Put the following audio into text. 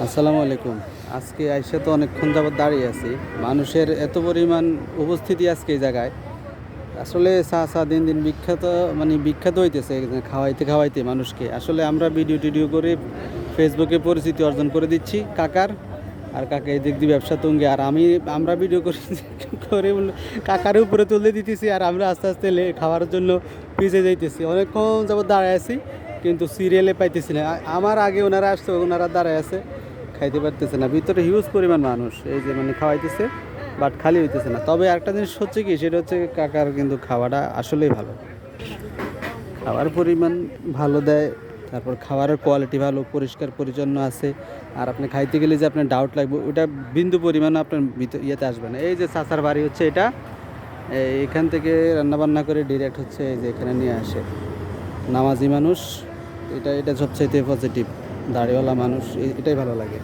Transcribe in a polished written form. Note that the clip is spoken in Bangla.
আসসালামু আলাইকুম। আজকে আইসা তো অনেকক্ষণ যাবত দাঁড়িয়ে আছি। মানুষের এত পরিমাণ উপস্থিতি আজকে এই জায়গায়। আসলে চা দিন দিন বিখ্যাত, মানে বিখ্যাত হইতেছে এখানে খাওয়াইতে খাওয়াইতে মানুষকে। আসলে আমরা ভিডিও টিডিও করে ফেসবুকে পরিচিতি অর্জন করে দিচ্ছি কাকার। আর কাকা এই দিক দিয়ে ব্যবসা তুঙ্গে, আর আমরা ভিডিও করে করে কাকার উপরে তুলে দিতেছি, আর আমরা আস্তে আস্তে খাওয়ার জন্য পিছিয়ে যাইতেছি। অনেকক্ষণ যাবত দাঁড়ায় আছি কিন্তু সিরিয়ালে পাইতেছি না। আমার আগে ওনারা আসছে, ওনারা দাঁড়ায় আছে, খাইতে পারতেছে না। ভিতরে হিউজ পরিমাণ মানুষ, এই যে মানে খাওয়াইতেছে, বাট খালি হইতেছে না। তবে একটা জিনিস হচ্ছে কি, সেটা হচ্ছে কাকার কিন্তু খাওয়াটা আসলেই ভালো। খাওয়ার পরিমাণ ভালো দেয়, তারপর খাবারের কোয়ালিটি ভালো, পরিষ্কার পরিচ্ছন্ন আছে। আর আপনি খাইতে গেলে যে আপনার ডাউট লাগবে, ওটা বিন্দু পরিমাণ আপনার ভিতর ইয়েতে আসবে না। এই যে চাচার বাড়ি হচ্ছে এটা, এখান থেকে রান্নাবান্না করে ডিরেক্ট হচ্ছে এই যে এখানে নিয়ে আসে। নামাজি মানুষ, এটা এটা সবচাইতে পজিটিভ। দাড়িওয়ালা মানুষ, এটাই ভালো লাগে।